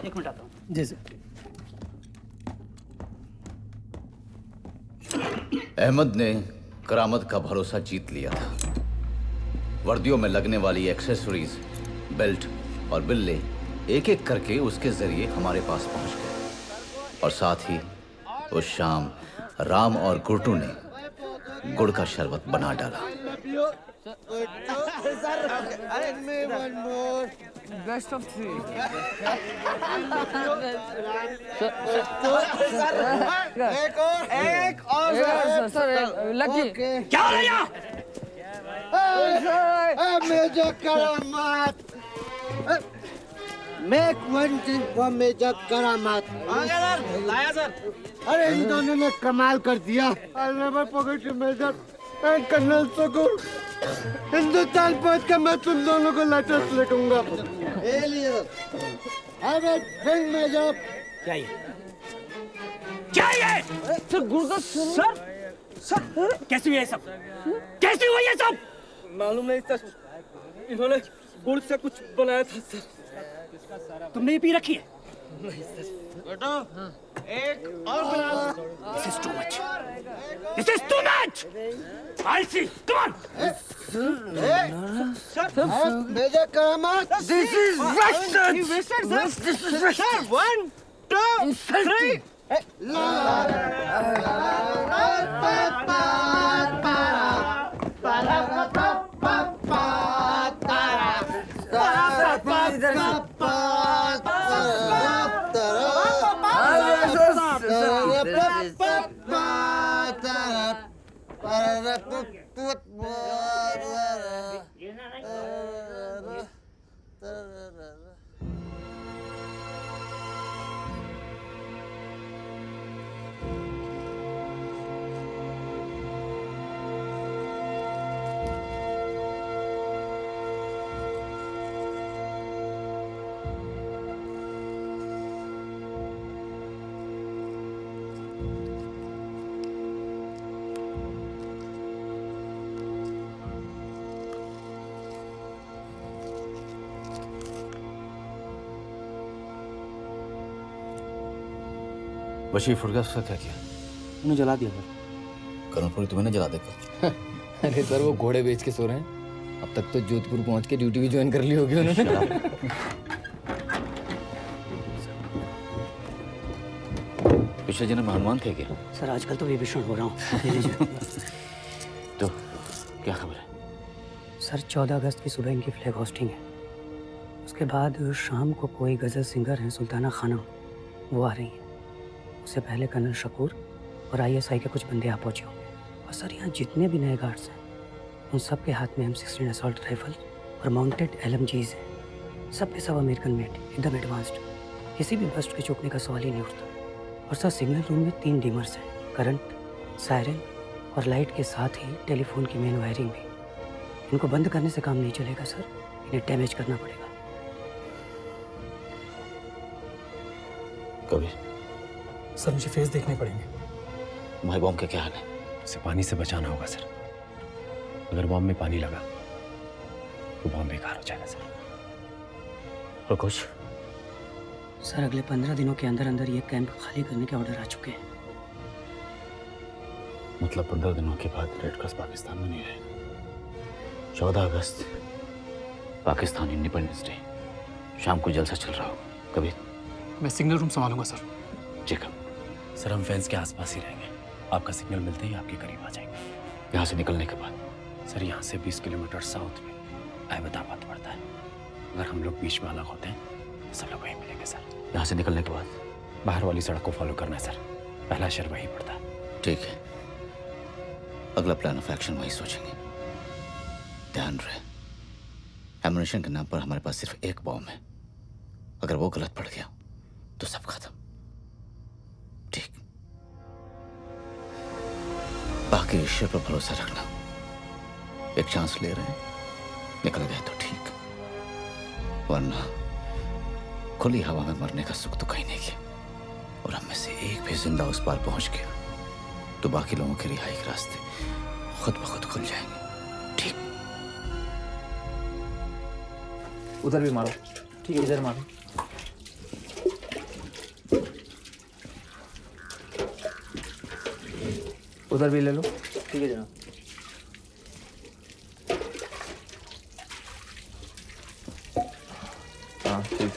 एक मिनट आता हूँ। जी सर। अहमद ने करामत का भरोसा जीत लिया था। वर्दियों में लगने वाली एक्सेसरीज, बेल्ट और बिल्ले एक एक करके उसके जरिए हमारे पास पहुंच गए और साथ ही उस शाम राम और गुड्डू ने गुड़ का शरबत बना डाला। Best of three. एक और सर लकी क्या हो रहा है यहाँ? Major Karamat! Make one thing for Major Karamat. लाया सर अरे इन दोनों ने कमाल कर दिया। I'll never forget you, Major. And Colonel Sukur. Hindustan पहुंच के मैं तुम दोनों को लेटेस्ट लिखूंगा। ये लिए Have a drink, Major. क्या ये? क्या ये? सर गुड़ सर सर कैसे हुआ ये सब? कैसे हुआ ये सब? मालूम नहीं सर इन्होंने गुड़ से कुछ बनाया था सर। तुमने ये पी रखी है? बेटा एक और बना। This is too much. This is too much. I'll see. Come on. Major Karamat. This is Russian. This is Russian. 1, 2, 3. Bashir फुर्गा उसका क्या किया? उन्हें जला दिया सर। कर्नलपुरी तुम्हें न जला देगा? अरे सर वो घोड़े बेच के सो रहे हैं। अब तक तो जोधपुर पहुंच के ड्यूटी भी ज्वाइन कर ली होगी उन्होंने। पिछले जन्म में हनुमान थे क्या? सर आजकल तो विभीषण हो रहा हूँ। तो क्या खबर है? सर 14 अगस्त की सुबह इनकी फ्लैग होस्टिंग है। उसके बाद शाम को कोई गजल सिंगर हैं सुल्ताना खानम, वो आ रही हैं। उससे पहले कर्नल शकूर और ISI के कुछ बंदे आ पहुंचे होंगे। और सर यहाँ जितने भी नए गार्ड्स हैं उन सब के हाथ में M16 असॉल्ट राइफल और माउंटेड LMGs हैं। सब के सब अमेरिकन मेड, एकदम एडवांस्ड। किसी भी बस्ट के चूकने का सवाल ही नहीं उठता। और सर सिग्नल रूम में 3 डीमर्स हैं, करंट, सायरन और लाइट के साथ ही टेलीफोन की मेन वायरिंग भी। इनको बंद करने से काम नहीं चलेगा सर, इन्हें डैमेज करना पड़ेगा। कबीर, सर मुझे फेस देखने पड़ेंगे। तुम्हारे बॉम्ब का क्या हाल है? उसे पानी से बचाना होगा सर। अगर बॉम्ब में पानी लगा तो बॉम्ब बेकार हो जाएगा सर। और कुछ? सर अगले 15 दिनों के अंदर अंदर ये कैंप खाली करने के ऑर्डर आ चुके हैं। मतलब 15 दिनों के बाद रेड क्रॉस पाकिस्तान में नहीं रहेगा। 14 अगस्त पाकिस्तान इंडिपेंडेंस डे, शाम को जलसा चल रहा होगा। कबीर, मैं सिग्नल रूम संभालूंगा सर। चिकन, सर हम फैंस के आसपास ही रहेंगे। आपका सिग्नल मिलते ही आपके करीब आ जाएंगे। यहाँ से निकलने के बाद? सर यहाँ से 20 किलोमीटर साउथ में अहमदाबाद पड़ता है। अगर हम लोग बीच में अलग होते हैं तो सब लोग वहीं मिलेंगे सर। यहाँ से निकलने के बाद बाहर वाली सड़क को फॉलो करना है सर। पहला शहर वहीं पड़ता है। ठीक है, अगला प्लान ऑफ एक्शन वही सोचेंगे। ध्यान रहे, एमुनेशन के नाम पर हमारे पास सिर्फ एक बॉम्ब है। अगर वो गलत पड़ गया तो सब खत्म। ठीक, बाकी ईश्वर पर भरोसा रखना। एक चांस ले रहे हैं, निकल गए तो ठीक, वरना खुली हवा में मरने का सुख तो कहीं नहीं किया। और हम में से एक भी जिंदा उस पार पहुंच गया तो बाकी लोगों के रिहाई के रास्ते खुद ब खुद खुल जाएंगे। ठीक? उधर भी मारो। ठीक है, इधर मारो। उधर भी ले लो। ठीक है जनाब। हाँ ठीक।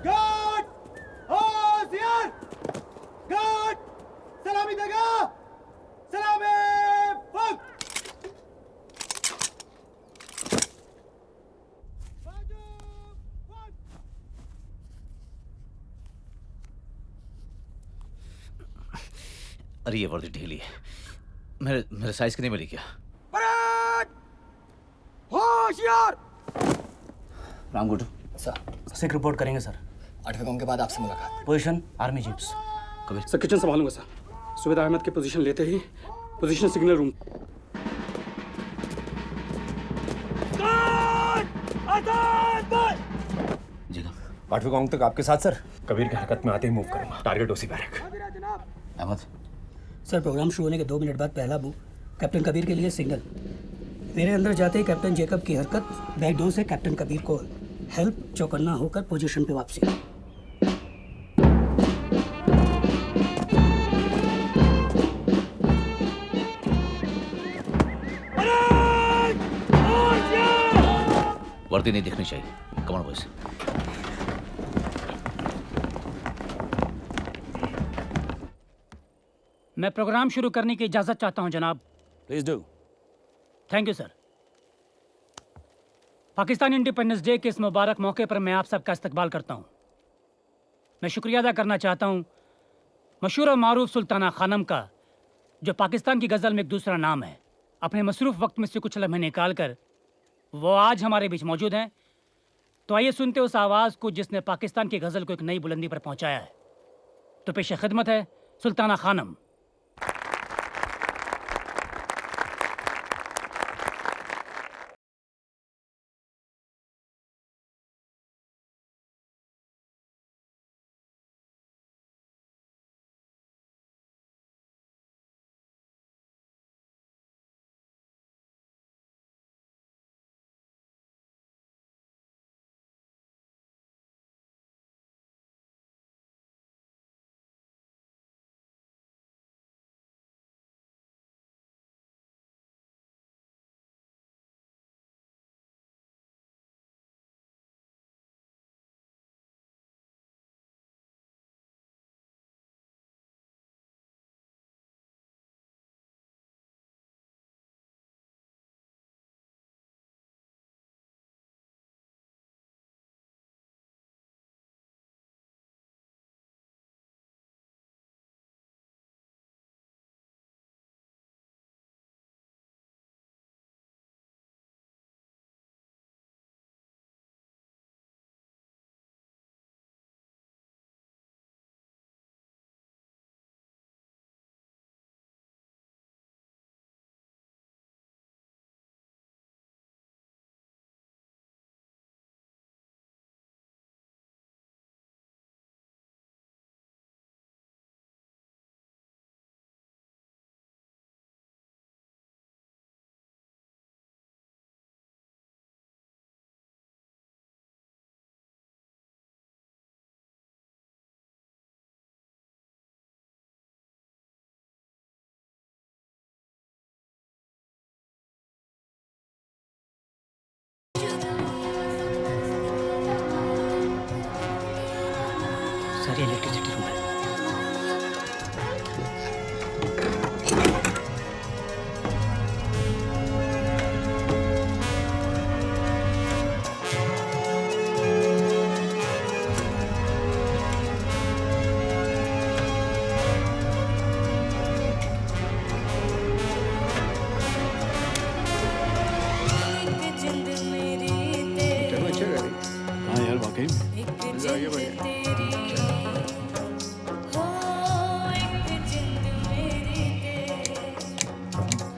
गार्ड होशियार, गार्ड सलामी देगा, सलामी फुक। बाजू फुक। अरे ये वर्दी ढीली है, मेरे मेरे साइज की नहीं मिली क्या? परेड होशियार। Ram Guddu, sir sick report करेंगे सर। 8वें कॉम के बाद आपसे मुलाकात। Position army jeeps. Kabir sir kitchen संभालूंगा सर। सुबेद अहमद की पोजीशन लेते ही पोजीशन सिग्नल रूम। जी का 8वें कॉम तक आपके साथ सर। कबीर की हरकत में आते ही मूव करूंगा। टारगेट ओसी बैरक। अहमद, सर प्रोग्राम शुरू होने के 2 मिनट बाद पहला बुक कैप्टन कबीर के लिए सिग्नल। मेरे अंदर जाते ही कैप्टन जेकब की हरकत, बैक डोर से कैप्टन कबीर को हेल्प, चौकन्ना होकर पोजीशन पे वापसी। वर्दी नहीं दिखनी चाहिए। Come on boys. मैं प्रोग्राम शुरू करने की इजाज़त चाहता हूं जनाब। Please do. Thank you sir. Pakistan independence day के इस मुबारक मौके पर मैं आप सबका इस्तकबाल करता हूं। मैं शुक्रिया अदा करना चाहता हूं मशहूर और मारूफ सुल्ताना खानम का, जो पाकिस्तान की गज़ल में एक दूसरा नाम है। अपने मसरूफ़ वक्त में से कुछ लम्हे निकाल कर वो आज हमारे बीच मौजूद हैं। तो आइए सुनते उस आवाज़ को जिसने पाकिस्तान की गज़ल को एक नई बुलंदी पर पहुंचाया है। तो पेश खिदमत है सुल्ताना खानम।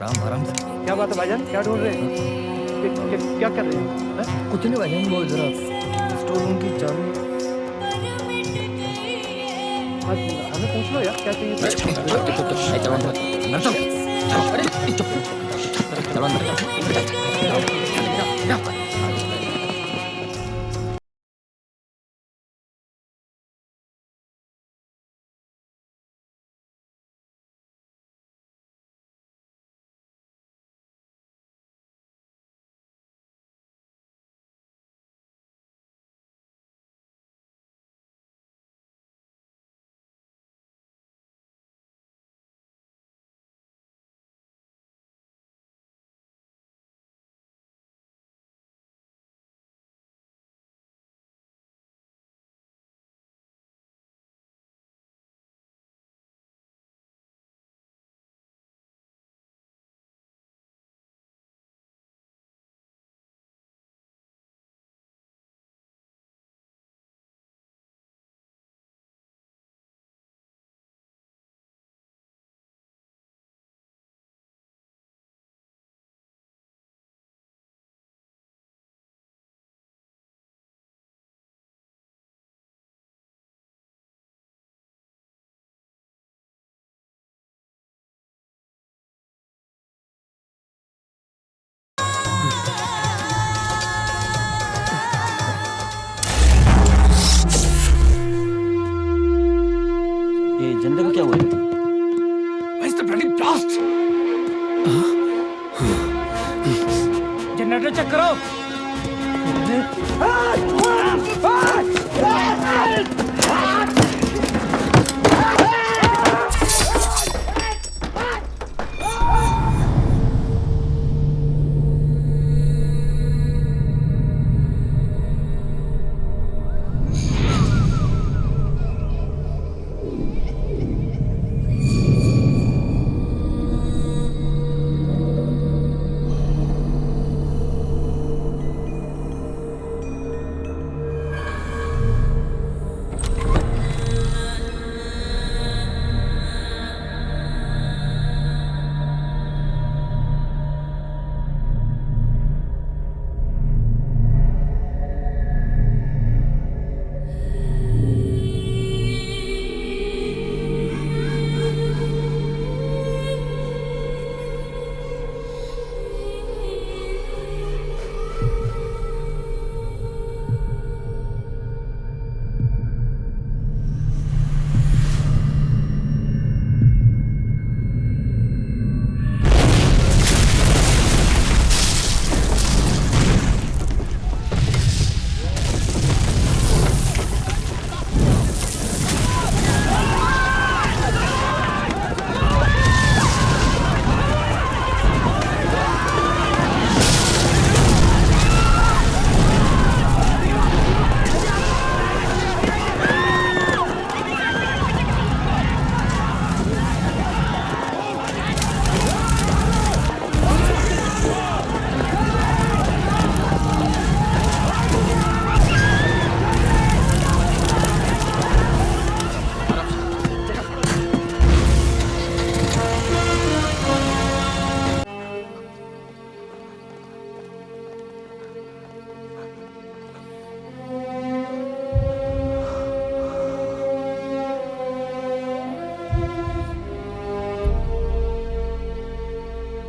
राम आराम से। क्या बात है भाईजान, क्या ढूंढ रहे हैं? क्या कर रहे हैं? कुछ नहीं भाईजान, वो जरा स्टोर रूम की चाबी। हमें पूछ लो यार, क्या चाहिए? ये जनरेटर का क्या हुआ? जनरेटर चेक करो।